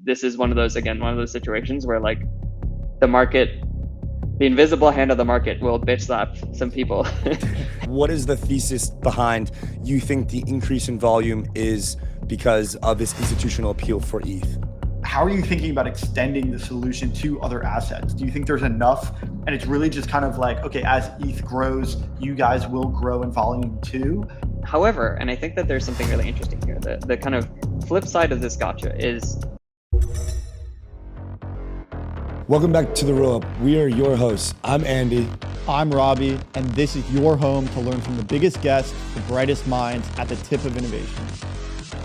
this is one of those situations where like the market, the invisible hand of the market will bitch slap some people. What is the thesis behind you think the increase in volume is because of this institutional appeal for ETH? How are you thinking about extending the solution to other assets? Do you think there's enough, and it's really just kind of like, okay, as ETH grows, you guys will grow in volume too? However, and I think that there's something really interesting here, the kind of flip side of this gotcha is... Welcome back to the Rollup. We are your hosts. I'm Andy. I'm Robbie, and this is your home to learn from the biggest guests, the brightest minds at the tip of innovation.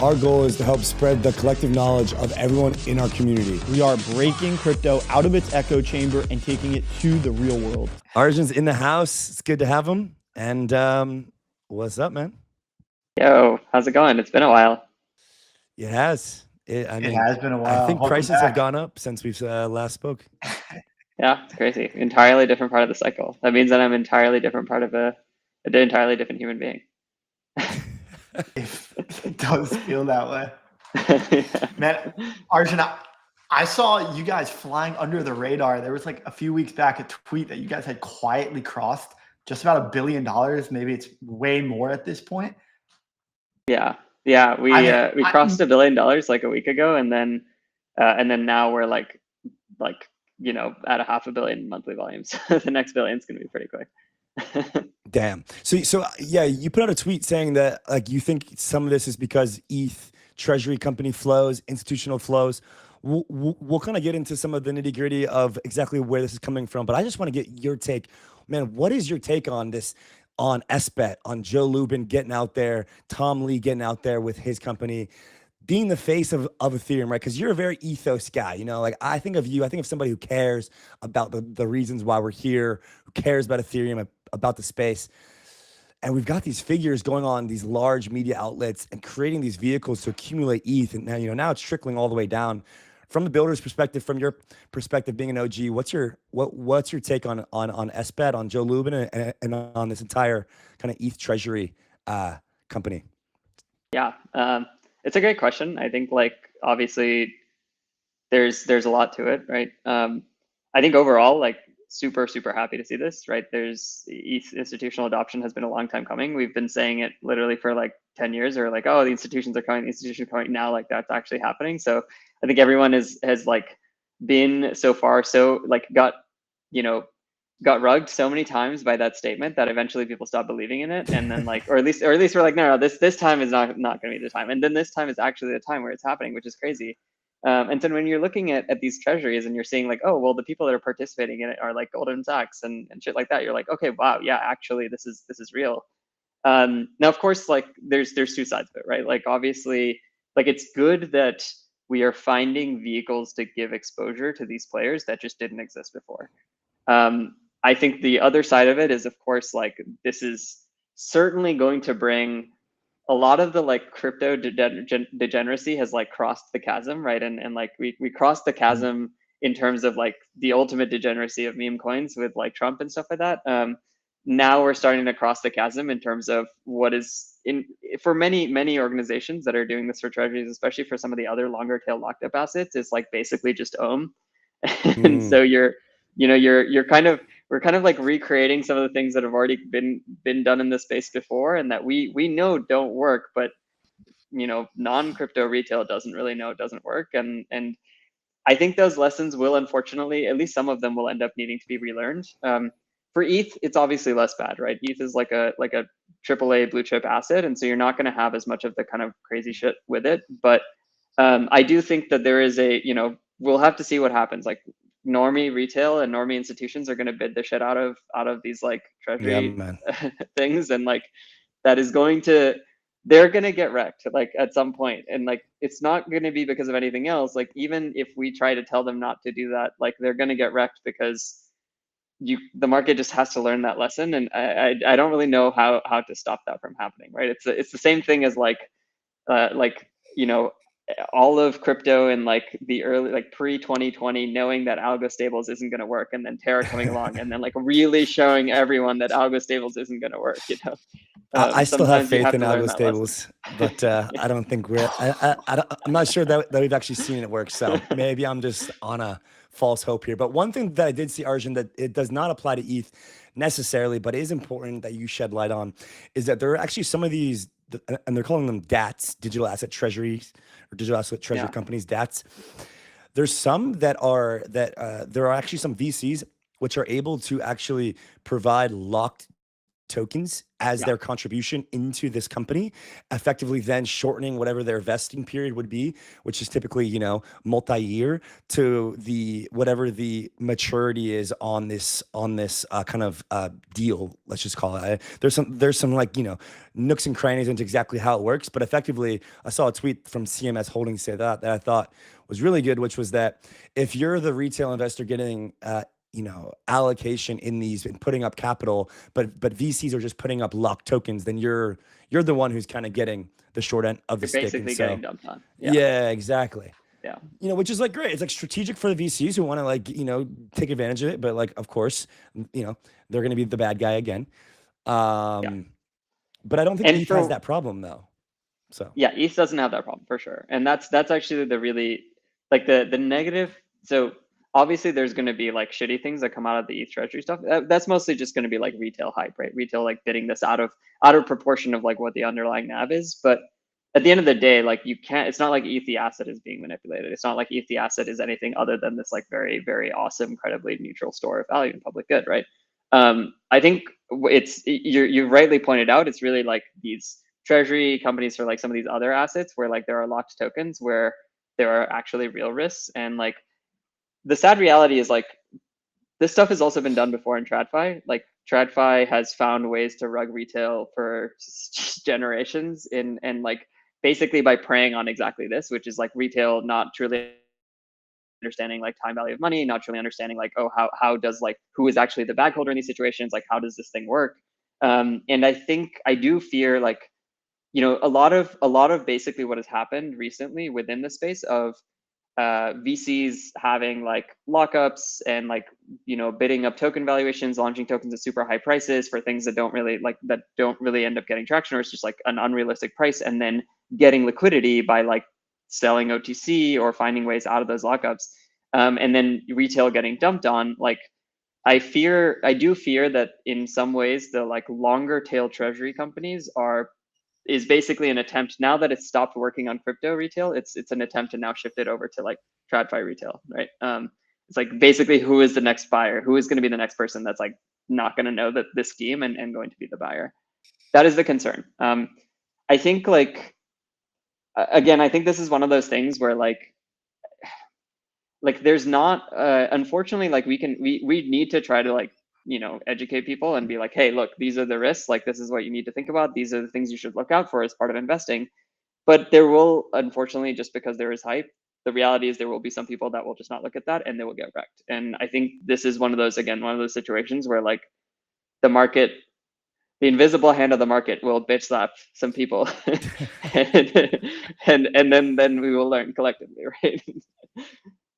Our goal is to help spread the collective knowledge of everyone in our community. We are breaking crypto out of its echo chamber and taking it to the real world. Arjun's in the house. It's good to have him. And what's up, man? Yo, how's it going? It's been a while. It has. It has been a while. I think prices have gone up since we've last spoke. Yeah, it's crazy. Entirely different part of the cycle. That means that I'm entirely different part of an entirely different human being. It does feel that way. Yeah. Man, Arjun, I saw you guys flying under the radar. There was like a few weeks back a tweet that you guys had quietly crossed just about $1 billion. Maybe it's way more at this point. Yeah, we crossed $1 billion like a week ago, and then now we're like you know, at a $500 million monthly volumes. The next billion is gonna be pretty quick. Damn. So yeah, you put out a tweet saying that like you think some of this is because ETH Treasury company flows, institutional flows. We'll kind of get into some of the nitty gritty of exactly where this is coming from, but I just want to get your take, man. What is your take on this? On SBET, on Joe Lubin getting out there, Tom Lee getting out there with his company, being the face of Ethereum, right? Because you're a very ethos guy, you know, like I think of somebody who cares about the reasons why we're here, who cares about Ethereum, about the space. And we've got these figures going on these large media outlets and creating these vehicles to accumulate ETH. And now, you know, now it's trickling all the way down. From the builder's perspective, from your perspective being an OG, what's your take on SBET, on Joe Lubin, and on this entire kind of ETH Treasury company? Yeah, it's a great question. I think like obviously there's a lot to it, right? I think overall like super happy to see this, right? There's ETH institutional adoption has been a long time coming. We've been saying it literally for like 10 years, or like, oh, the institutions are coming, now, like that's actually happening. So I think everyone has like been so far so like got rugged so many times by that statement that eventually people stop believing in it, and then like or at least we're like, no, this time is not going to be the time, and then this time is actually the time where it's happening, which is crazy. And so when you're looking at these treasuries and you're seeing like, oh, well, the people that are participating in it are like Goldman Sachs and shit like that, you're like, okay, wow, yeah, actually this is real. Now, of course, like there's two sides of it, right? Like obviously, like it's good that we are finding vehicles to give exposure to these players that just didn't exist before. I think the other side of it is, of course, like this is certainly going to bring a lot of the like crypto degeneracy has like crossed the chasm, right? And like we crossed the chasm in terms of like the ultimate degeneracy of meme coins with like Trump and stuff like that. Now we're starting to cross the chasm in terms of what is for many organizations that are doing this for treasuries, especially for some of the other longer tail locked up assets, it's like basically just ohm. And so we're kind of like recreating some of the things that have already been done in this space before, and that we know don't work, but you know, non-crypto retail doesn't really know it doesn't work. And I think those lessons will, unfortunately, at least some of them will end up needing to be relearned. For ETH, it's obviously less bad, right? ETH is like a AAA blue chip asset, and so you're not going to have as much of the kind of crazy shit with it. But I do think that there is we'll have to see what happens. Like normie retail and normie institutions are going to bid the shit out of these like treasury things, and like that is they're going to get wrecked like at some point, and like it's not going to be because of anything else. Like even if we try to tell them not to do that, like they're going to get wrecked because the market just has to learn that lesson, and I don't really know how to stop that from happening, right? It's the same thing as like you know, all of crypto in like the early, like pre-2020, knowing that algo stables isn't going to work, and then Terra coming along and then like really showing everyone that algo stables isn't going to work, you know. I still have Sometimes you faith have in to learn algo that lesson. stables, but I don't think I'm not sure that we've actually seen it work. So maybe I'm just on a false hope here. But one thing that I did see, Arjun, that it does not apply to ETH necessarily, but is important that you shed light on, is that there are actually some of these, and they're calling them DATs, digital asset treasuries, or digital asset treasury companies, DATs. There's some that are there are actually some VCs which are able to actually provide locked tokens as their contribution into this company, effectively then shortening whatever their vesting period would be, which is typically, you know, multi-year, to the whatever the maturity is on this kind of deal, let's just call it. There's some like, you know, nooks and crannies into exactly how it works, but effectively I saw a tweet from CMS Holdings say that I thought was really good, which was that if you're the retail investor getting you know, allocation in these and putting up capital, but VCs are just putting up locked tokens, then you're the one who's kind of getting the short end of the You're stick. basically And so, getting dumped on. yeah, exactly. Yeah. You know, which is like great. It's like strategic for the VCs who want to, like, you know, take advantage of it, but like, of course, you know, they're going to be the bad guy again. But I don't think ETH has that problem though. So yeah, ETH doesn't have that problem for sure, and that's actually the really like the negative. So obviously there's going to be like shitty things that come out of the ETH treasury stuff. That's mostly just going to be like retail hype, right? Retail like bidding this out of proportion of like what the underlying NAV is. But at the end of the day, like you can't. It's not like ETH the asset is being manipulated. It's not like ETH the asset is anything other than this like very, very awesome, incredibly neutral store of value and public good, right? I think you rightly pointed out. It's really like these treasury companies for like some of these other assets where like there are locked tokens where there are actually real risks. And like the sad reality is like this stuff has also been done before in TradFi. Like TradFi has found ways to rug retail for generations and like basically by preying on exactly this, which is like retail not truly understanding like time value of money, not truly understanding like, oh, how does like who is actually the bag holder in these situations, like how does this thing work? And I think I do fear like, you know, a lot of basically what has happened recently within the space of VCs having like lockups and like, you know, bidding up token valuations, launching tokens at super high prices for things that don't really end up getting traction, or it's just like an unrealistic price, and then getting liquidity by like selling OTC or finding ways out of those lockups, and then retail getting dumped on. Like I do fear that in some ways the like longer tail treasury companies is basically an attempt, now that it's stopped working on crypto retail, it's an attempt to now shift it over to like TradFi retail, right? It's like basically who is the next buyer, who is going to be the next person that's like not going to know that this scheme and going to be the buyer. That is the concern. I think like again, I think this is one of those things where like there's not unfortunately like we need to try to like, you know, educate people and be like, hey, look, these are the risks, like this is what you need to think about, these are the things you should look out for as part of investing. But there will, unfortunately, just because there is hype, the reality is there will be some people that will just not look at that and they will get wrecked. And I think this is one of those situations where like the market, the invisible hand of the market will bitch slap some people and then we will learn collectively, right?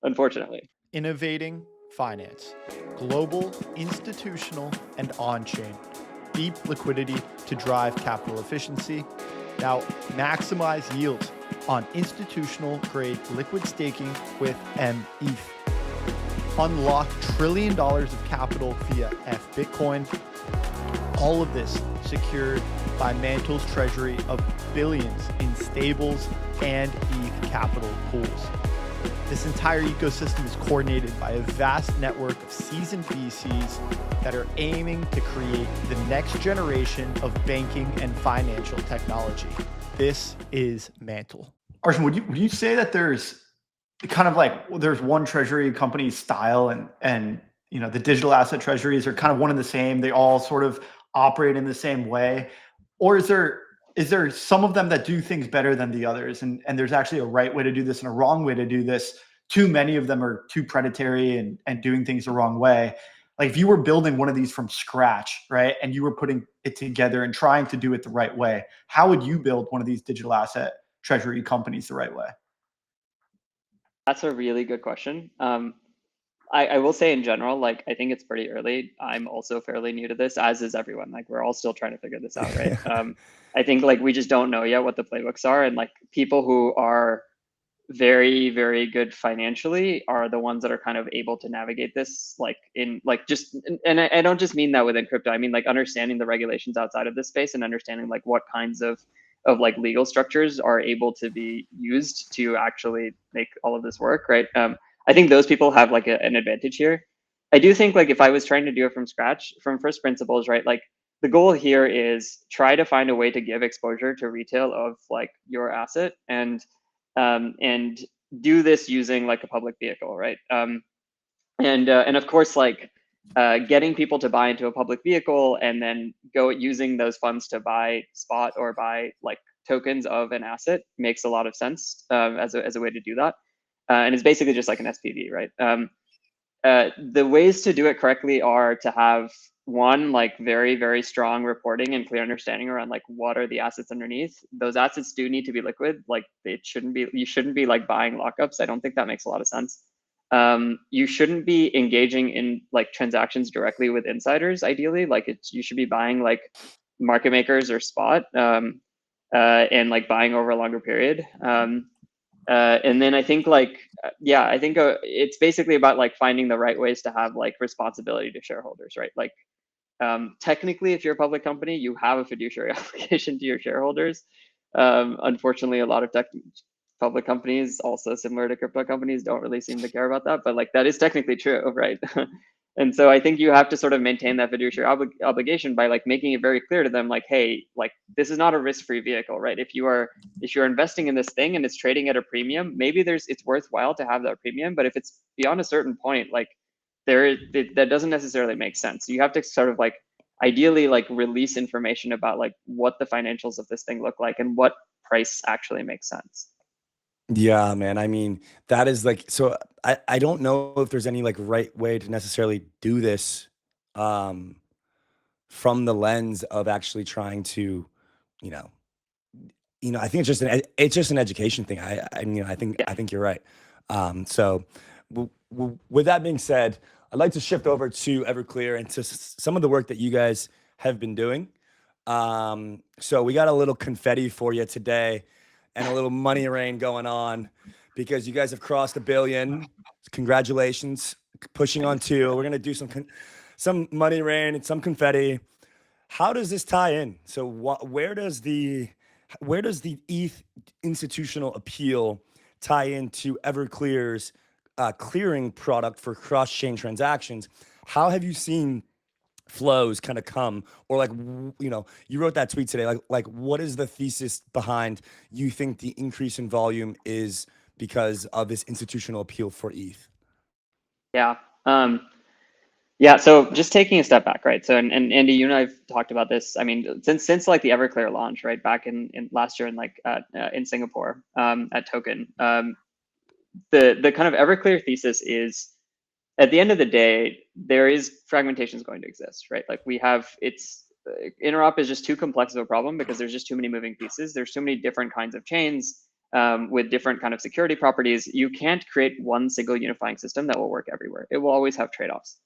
Unfortunately. Innovating finance, global, institutional, and on-chain. Deep liquidity to drive capital efficiency. Now, maximize yield on institutional-grade liquid staking with ETH. Unlock $1 trillion of capital via Bitcoin. All of this secured by Mantle's treasury of billions in stables and ETH capital pools. This entire ecosystem is coordinated by a vast network of seasoned VCs that are aiming to create the next generation of banking and financial technology. This is Mantle. Arjun, would you say that there's kind of like there's one treasury company style and you know the digital asset treasuries are kind of one and the same, they all sort of operate in the same way, or is there some of them that do things better than the others, and there's actually a right way to do this and a wrong way to do this? Too many of them are too predatory and doing things the wrong way. Like if you were building one of these from scratch, right, and you were putting it together and trying to do it the right way, how would you build one of these digital asset treasury companies the right way? That's a really good question. I will say in general, like, I think it's pretty early. I'm also fairly new to this, as is everyone. Like, we're all still trying to figure this out, right? I think like we just don't know yet what the playbooks are, and like people who are very, very good financially are the ones that are kind of able to navigate this, like in like just, and I don't just mean that within crypto. I mean like understanding the regulations outside of this space and understanding like what kinds of like legal structures are able to be used to actually make all of this work, right? I think those people have like an advantage here. I do think like if I was trying to do it from scratch, from first principles, right? Like the goal here is try to find a way to give exposure to retail of like your asset, and do this using like a public vehicle, right? And of course, like getting people to buy into a public vehicle and then go using those funds to buy spot or buy like tokens of an asset makes a lot of sense as a way to do that. And it's basically just like an SPV, right? The ways to do it correctly are to have one, like very, very strong reporting and clear understanding around like what are the assets underneath. Those assets do need to be liquid. Like you shouldn't be like buying lockups. I don't think that makes a lot of sense. You shouldn't be engaging in like transactions directly with insiders. Ideally, like you should be buying like market makers or spot, and like buying over a longer period. And then I think like, yeah, I think it's basically about like finding the right ways to have like responsibility to shareholders, right? Like technically, if you're a public company, you have a fiduciary obligation to your shareholders. Unfortunately, a lot of public companies, also similar to crypto companies, don't really seem to care about that, but like that is technically true, right? And so I think you have to sort of maintain that fiduciary obligation by like making it very clear to them, like, hey, like this is not a risk-free vehicle, right? If you're investing in this thing and it's trading at a premium, maybe it's worthwhile to have that premium, but if it's beyond a certain point, like that doesn't necessarily make sense. You have to sort of like ideally like release information about like what the financials of this thing look like and what price actually makes sense. Yeah, man. I mean, that is like, so I don't know if there's any like right way to necessarily do this um from the lens of actually trying to, you know, I think it's just an education thing. I mean, Yeah. I think you're right. So with that being said, I'd like to shift over to Everclear and to some of the work that you guys have been doing. So we got a little confetti for you today and a little money rain going on because you guys have crossed 1 billion. Congratulations, pushing on 2. We're gonna do some money rain and some confetti. How does this tie in? So where does the ETH institutional appeal tie into Everclear's clearing product for cross-chain transactions? How have you seen flows kind of come, or like, you wrote that tweet today, like what is the thesis behind you think the increase in volume is because of this institutional appeal for ETH? Yeah. Yeah, so just taking a step back, right? So, and Andy, you and I've talked about this. I mean, since like the Everclear launch, right, back in last year in like in Singapore at Token, the kind of Everclear thesis is, at the end of the day, there is fragmentation is going to exist, right? Like interop is just too complex of a problem because there's just too many moving pieces. There's too many different kinds of chains with different kind of security properties. You can't create one single unifying system that will work everywhere. It will always have trade-offs.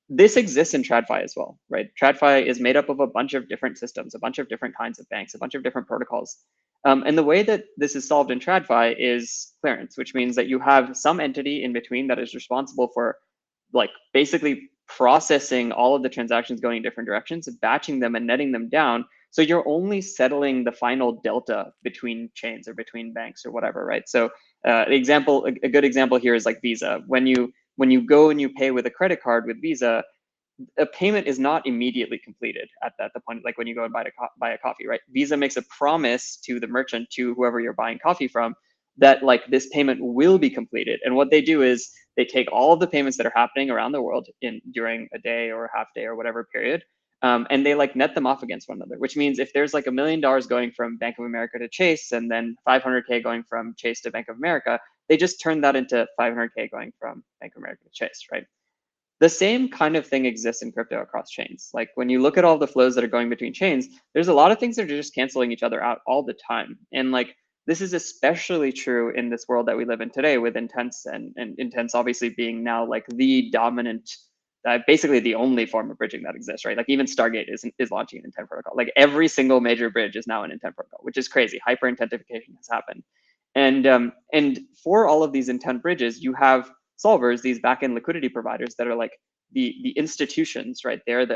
This exists in TradFi as well, right? TradFi is made up of a bunch of different systems, a bunch of different kinds of banks, a bunch of different protocols. And the way that this is solved in TradFi is clearance, which means that you have some entity in between that is responsible for like basically processing all of the transactions going in different directions, batching them and netting them down. So you're only settling the final delta between chains or between banks or whatever, right? So a good example here is like Visa. When you go and you pay with a credit card with Visa, a payment is not immediately completed at the point, like when you go and buy a coffee, right? Visa makes a promise to the merchant, to whoever you're buying coffee from, that like this payment will be completed. And what they do is they take all of the payments that are happening around the world during a day or a half day or whatever period, and they like net them off against one another, which means if there's like $1 million going from Bank of America to Chase and then 500K going from Chase to Bank of America, they just turn that into 500K going from Bank of America to Chase, right? The same kind of thing exists in crypto across chains. Like when you look at all the flows that are going between chains, there's a lot of things that are just canceling each other out all the time. And like this is especially true in this world that we live in today, with Intents and Intents obviously being now like the dominant, basically the only form of bridging that exists, right? Like even Stargate is launching an intent protocol. Like every single major bridge is now an intent protocol, which is crazy. Hyper intentification has happened. And for all of these intent bridges, you have solvers, these backend liquidity providers that are like the institutions, right? They are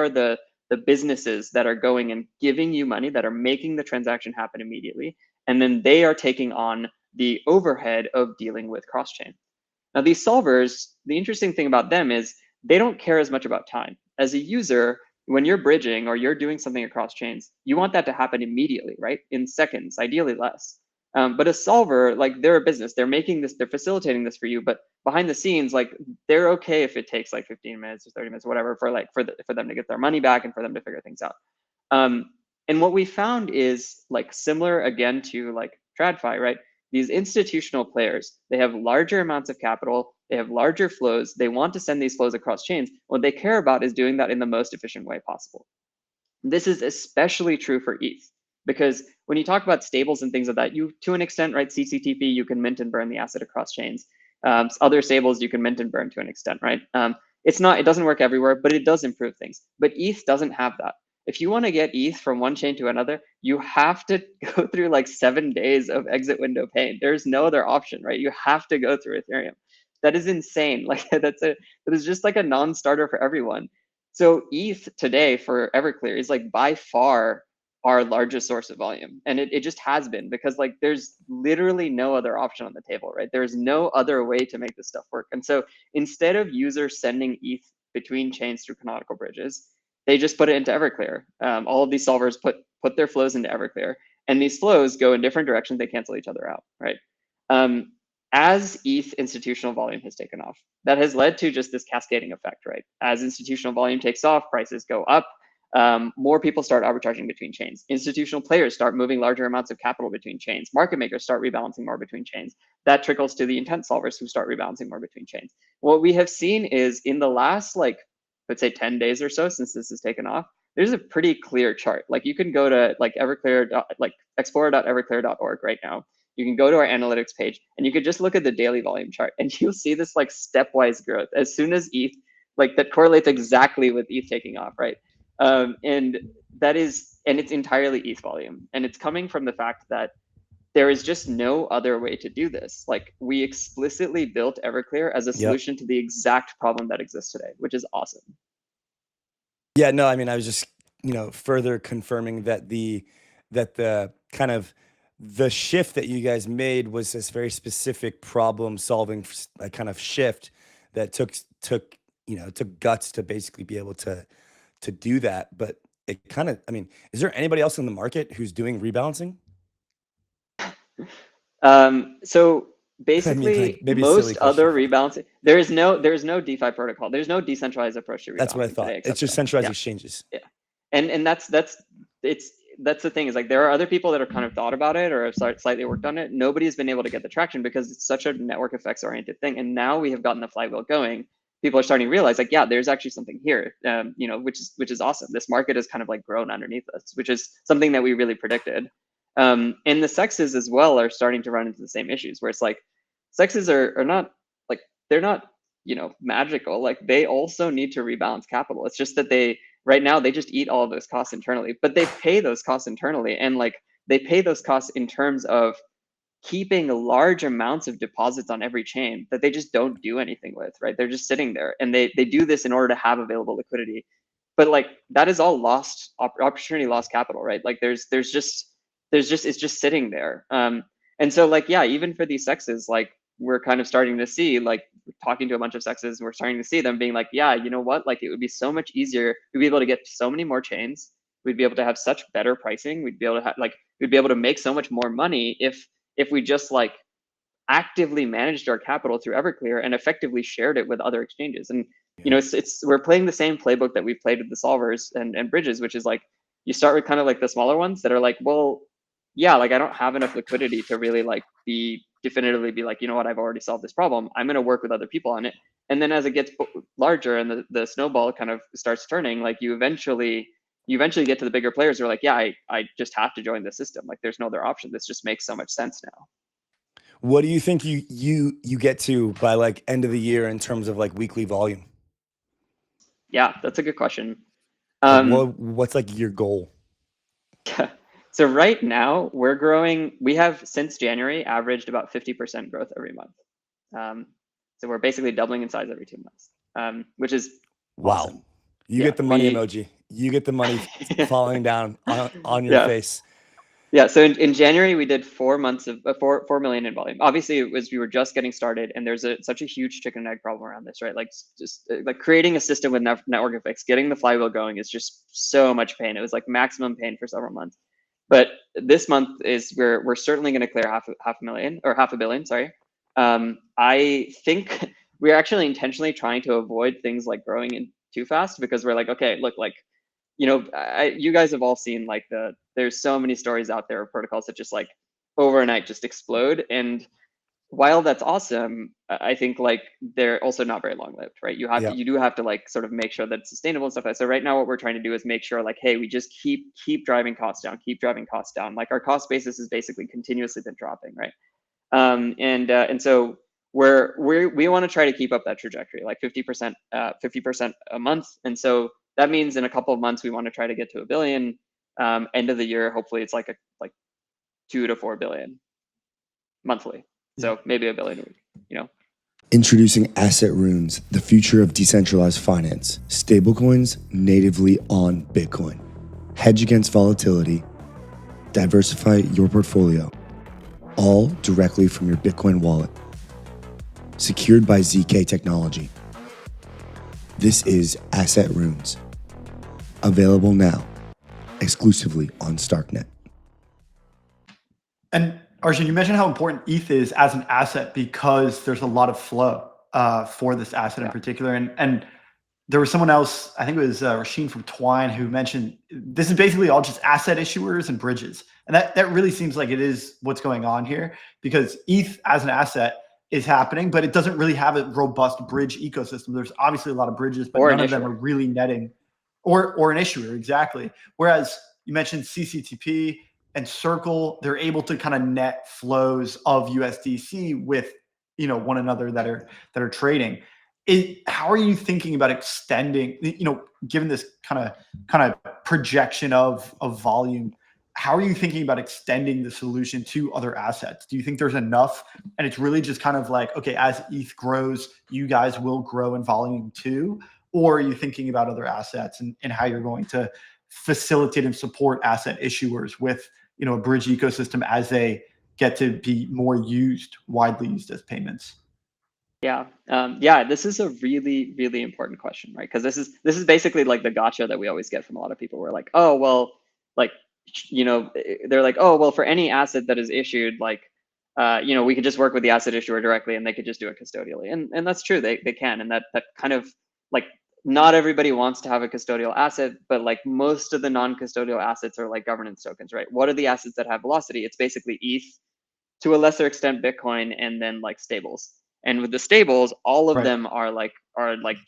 the businesses that are going and giving you money, that are making the transaction happen immediately. And then they are taking on the overhead of dealing with cross-chain. Now, these solvers, the interesting thing about them is they don't care as much about time. As a user, when you're bridging or you're doing something across chains, you want that to happen immediately, right? In seconds, ideally less. But a solver, like they're a business, they're making this, they're facilitating this for you, but behind the scenes, like they're okay if it takes like 15 minutes or 30 minutes, whatever, for them to get their money back and for them to figure things out. And what we found is like similar again to like TradFi, right? These institutional players, they have larger amounts of capital, they have larger flows, they want to send these flows across chains. What they care about is doing that in the most efficient way possible. This is especially true for ETH, because when you talk about stables and things like that, you, to an extent, right, CCTP, you can mint and burn the asset across chains. Other stables you can mint and burn to an extent, right? It doesn't work everywhere, but it does improve things. But ETH doesn't have that. If you want to get ETH from one chain to another, you have to go through like 7 days of exit window pain. There's no other option, right? You have to go through Ethereum. That is insane. Like that is just like a non-starter for everyone. So ETH today for Everclear is like by far our largest source of volume. And it just has been, because like there's literally no other option on the table, right? There's no other way to make this stuff work. And so instead of users sending ETH between chains through canonical bridges, they just put it into Everclear. All of these solvers put their flows into Everclear, and these flows go in different directions. They cancel each other out, right? As ETH institutional volume has taken off, that has led to just this cascading effect, right? As institutional volume takes off, prices go up. More people start arbitraging between chains. Institutional players start moving larger amounts of capital between chains. Market makers start rebalancing more between chains. That trickles to the intent solvers who start rebalancing more between chains. What we have seen is in the last, like, let's say 10 days or so since this has taken off, there's a pretty clear chart. Like you can go to like Everclear, like explorer.everclear.org right now. You can go to our analytics page and you could just look at the daily volume chart and you'll see this like stepwise growth as soon as ETH, like that correlates exactly with ETH taking off, right? And it's entirely ETH volume. And it's coming from the fact that there is just no other way to do this. Like we explicitly built Everclear as a solution to the exact problem that exists today, which is awesome. Yeah, no, I mean, I was just, further confirming that the kind of the shift that you guys made was this very specific problem solving kind of shift that took guts to basically be able to do that. But it kind of, I mean, is there anybody else in the market who's doing rebalancing? So basically, like, maybe most other rebalancing, there's no DeFi protocol. There's no decentralized approach to rebalancing. That's what I thought. Today, it's just centralized exchanges. Yeah, and that's the thing, is like there are other people that have kind of thought about it or have slightly worked on it. Nobody's been able to get the traction because it's such a network effects oriented thing. And now we have gotten the flywheel going. People are starting to realize like, yeah, there's actually something here, which is awesome. This market has kind of like grown underneath us, which is something that we really predicted. And the sexes as well are starting to run into the same issues where it's like sexes are not like, they're not, magical. Like they also need to rebalance capital. It's just that right now they just eat all of those costs internally, but they pay those costs internally. And like they pay those costs in terms of keeping large amounts of deposits on every chain that they just don't do anything with, right? They're just sitting there, and they do this in order to have available liquidity. But like that is all lost opportunity, lost capital, right? Like it's just sitting there. And so like, yeah, even for these sexes, like we're kind of starting to see, like talking to a bunch of sexes, we're starting to see them being like, yeah, you know what? Like it would be so much easier. We'd be able to get so many more chains. We'd be able to have such better pricing. We'd be able to make so much more money if we just like actively managed our capital through Everclear and effectively shared it with other exchanges. And we're playing the same playbook that we've played with the solvers and bridges, which is like you start with kind of like the smaller ones that are like, well, yeah, like I don't have enough liquidity to really like definitively be like, you know what, I've already solved this problem. I'm going to work with other people on it. And then as it gets larger and the snowball kind of starts turning, like you eventually you eventually get to the bigger players who are like, yeah, I just have to join the system. Like there's no other option. This just makes so much sense now. What do you think you get to by like end of the year in terms of like weekly volume? Yeah, that's a good question. Like what's like your goal? So right now we're growing. We have since January averaged about 50% growth every month. So we're basically doubling in size every 2 months, which is Wow. awesome. You get the money emoji. You get the money falling down on your face. Yeah. So in January we did 4 months of 4 million in volume. Obviously it was we were just getting started, and there's such a huge chicken and egg problem around this, right? Like just like creating a system with network effects, getting the flywheel going is just so much pain. It was like maximum pain for several months. But this month is we're certainly going to clear half a billion. Sorry. I think we're actually intentionally trying to avoid things like growing in too fast, because we're like, okay, look, like, you guys have all seen like there's so many stories out there of protocols that just like overnight just explode. And while that's awesome, I think like they're also not very long lived, right? You do have to like sort of make sure that it's sustainable and stuff like that. So right now what we're trying to do is make sure like, hey, we just keep driving costs down, keep driving costs down. Like our cost basis has basically continuously been dropping, right? And so we want to try to keep up that trajectory, like 50% a month. And so that means in a couple of months we want to try to get to 1 billion. End of the year, hopefully it's like 2 to 4 billion monthly. So maybe 1 billion a week, Introducing Asset Runes, the future of decentralized finance. Stablecoins natively on Bitcoin. Hedge against volatility. Diversify your portfolio. All directly from your Bitcoin wallet. Secured by ZK technology. This is Asset Runes. Available now, exclusively on Starknet. And Arjun, you mentioned how important ETH is as an asset because there's a lot of flow for this asset in particular. And there was someone else, I think it was Rasheen from Twine, who mentioned this is basically all just asset issuers and bridges. And that really seems like it is what's going on here, because ETH as an asset is happening, but it doesn't really have a robust bridge ecosystem. There's obviously a lot of bridges, but none of them are really netting, or an issuer, exactly. Whereas you mentioned CCTP and Circle, they're able to kind of net flows of USDC with one another that are trading. How are you thinking about extending, given this kind of projection of volume? How are you thinking about extending the solution to other assets? Do you think there's enough, and it's really just kind of like, okay, as ETH grows, you guys will grow in volume too? Or are you thinking about other assets and how you're going to facilitate and support asset issuers with a bridge ecosystem as they get to be more widely used as payments? Yeah. This is a really, really important question, right? Because this is basically like the gotcha that we always get from a lot of people. We're like, oh, well, like, they're like, oh, well, for any asset that is issued, like, we could just work with the asset issuer directly and they could just do it custodially. And that's true. They can. And that kind of like, not everybody wants to have a custodial asset, but like most of the non-custodial assets are like governance tokens, right? What are the assets that have velocity? It's basically ETH, to a lesser extent Bitcoin, and then like stables. And with the stables, all of them are like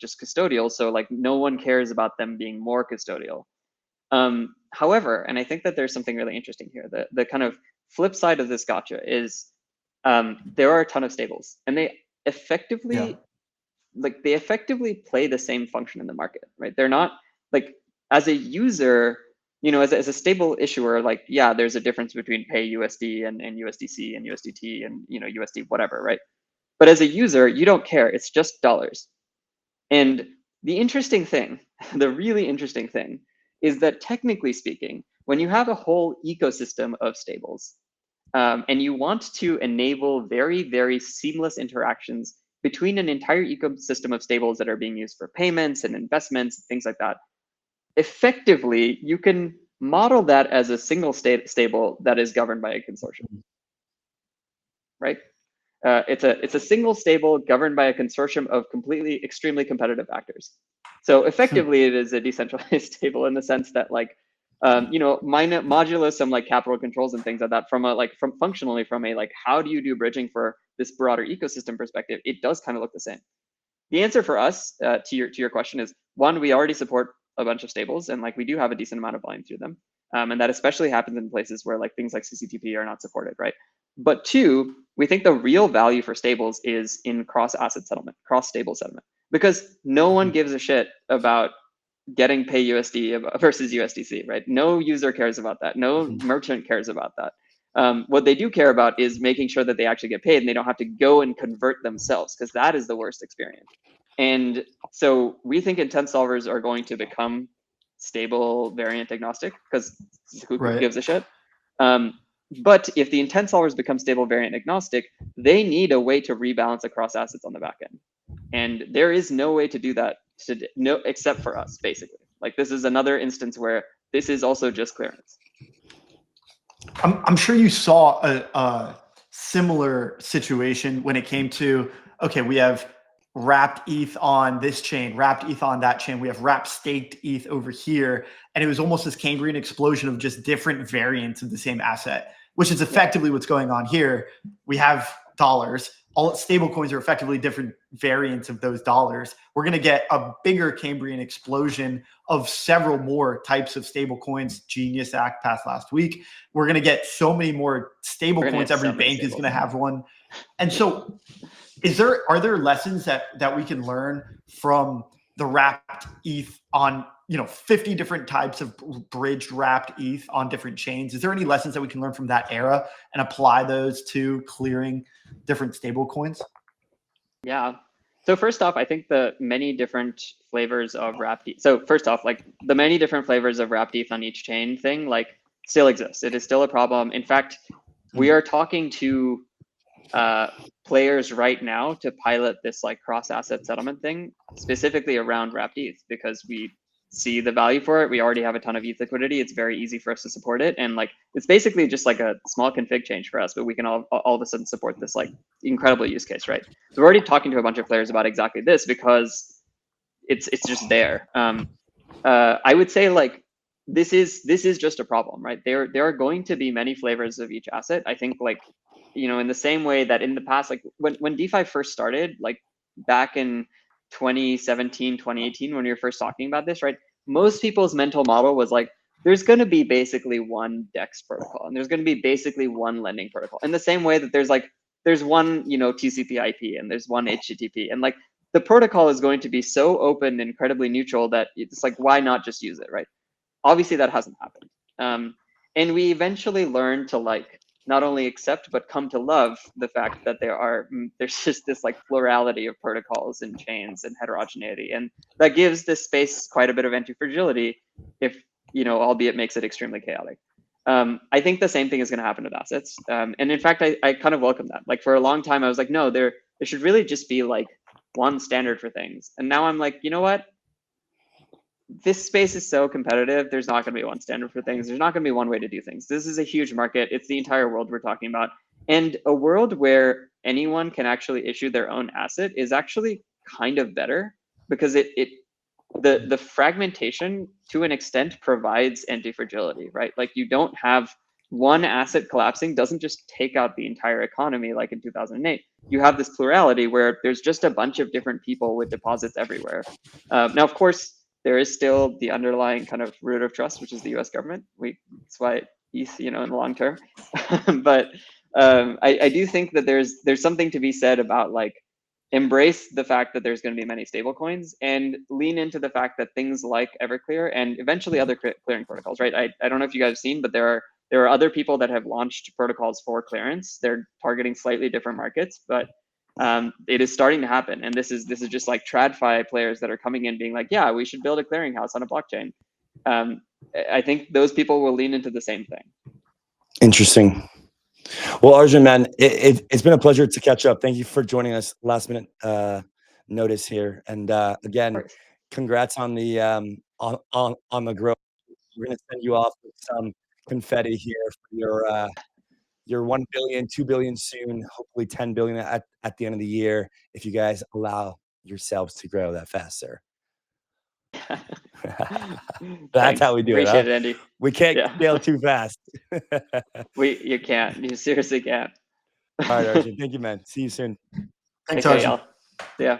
just custodial. So like no one cares about them being more custodial. However, and I think that there's something really interesting here. The kind of flip side of this gotcha is there are a ton of stables, and they effectively play the same function in the market, right? They're not like, as a user, as a stable issuer, like, yeah, there's a difference between pay USD and USDC and USDT and USD whatever, right? But as a user, you don't care. It's just dollars. And the interesting thing, the really interesting thing, is that technically speaking, when you have a whole ecosystem of stables, and you want to enable very, very seamless interactions between an entire ecosystem of stables that are being used for payments and investments, things like that, effectively, you can model that as a single stable that is governed by a consortium, right? It's a single stable governed by a consortium of extremely competitive actors. So effectively, it is a decentralized stable in the sense that, like, modulo some like capital controls and things like that from functionally from a like, how do you do bridging for this broader ecosystem perspective? It does kind of look the same. The answer for us to your question is, one, we already support a bunch of stables, and like we do have a decent amount of volume through them. And that especially happens in places where like things like CCTP are not supported, right? But two, we think the real value for stables is in cross-asset settlement, cross-stable settlement, because no one gives a shit about getting pay USD versus USDC, right? No user cares about that. No merchant cares about that. What they do care about is making sure that they actually get paid and they don't have to go and convert themselves, because that is the worst experience. And so we think intent solvers are going to become stable variant agnostic, because who gives a shit? But if the intent solvers become stable variant agnostic, they need a way to rebalance across assets on the back end. And there is no way to do that except for us, basically. Like this is another instance where this is also just clearance. I'm sure you saw a similar situation when it came to, okay, we have wrapped ETH on this chain, wrapped ETH on that chain. We have wrapped staked ETH over here. And it was almost this Cambrian explosion of just different variants of the same asset, which is effectively what's going on here. We have dollars. All stable coins are effectively different variants of those dollars. We're going to get a bigger Cambrian explosion of several more types of stable coins. Genius Act passed last week. We're going to get so many more stable coins. Every bank is going to have one. And so are there lessons that we can learn from the wrapped ETH on, 50 different types of bridged wrapped ETH on different chains? Is there any lessons that we can learn from that era and apply those to clearing different stable coins? Yeah. So first off, I think the many different flavors of wrapped ETH. So first off, like the many different flavors of wrapped ETH on each chain thing, like still exists. It is still a problem. In fact, we are talking to players right now to pilot this like cross-asset settlement thing specifically around wrapped ETH, because we see the value for it. We already have a ton of ETH liquidity. It's very easy for us to support it. And like, it's basically just like a small config change for us, but we can all of a sudden support this like incredible use case, right? So we're already talking to a bunch of players about exactly this because it's just there. I would say like, this is just a problem, right? There are going to be many flavors of each asset. I think like, in the same way that in the past, like when DeFi first started, like back in 2017, 2018, when we were first talking about this, right? Most people's mental model was like, there's going to be basically one DEX protocol, and there's going to be basically one lending protocol. In the same way that there's one, TCP/IP, and there's one HTTP, and like the protocol is going to be so open, and incredibly neutral that it's like, why not just use it, right? Obviously, that hasn't happened, and we eventually learned to like not only accept but come to love the fact that there's just this like plurality of protocols and chains and heterogeneity, and that gives this space quite a bit of anti-fragility, if albeit makes it extremely chaotic. I think the same thing is going to happen with assets, and in fact I kind of welcome that. Like for a long time I was like, no, there should really just be like one standard for things, and now I'm like, you know what, this space is so competitive. There's not going to be one standard for things. There's not going to be one way to do things. This is a huge market. It's the entire world we're talking about. And a world where anyone can actually issue their own asset is actually kind of better, because the fragmentation to an extent provides anti-fragility, right? Like you don't have one asset collapsing doesn't just take out the entire economy like in 2008. You have this plurality where there's just a bunch of different people with deposits everywhere. Now, of course, there is still the underlying kind of root of trust, which is the U.S. government. That's why ETH, in the long term. But I do think that there's something to be said about like embrace the fact that there's going to be many stable coins, and lean into the fact that things like Everclear and eventually other clearing protocols, right? I don't know if you guys have seen, but there are other people that have launched protocols for clearance. They're targeting slightly different markets, but it is starting to happen. And this is just like TradFi players that are coming in being like, yeah, we should build a clearinghouse on a blockchain. I think those people will lean into the same thing. Interesting. Well, Arjun, man, it's been a pleasure to catch up. Thank you for joining us last minute notice here. And again, congrats on the on the growth. We're going to send you off with some confetti here for your 1 billion, 2 billion soon, hopefully 10 billion at the end of the year, if you guys allow yourselves to grow that fast, sir. That's how we do it. Appreciate it, Andy. We can't scale too fast. You can't. You seriously can't. All right, Arjun. Thank you, man. See you soon. Thanks, Arjun. Yeah.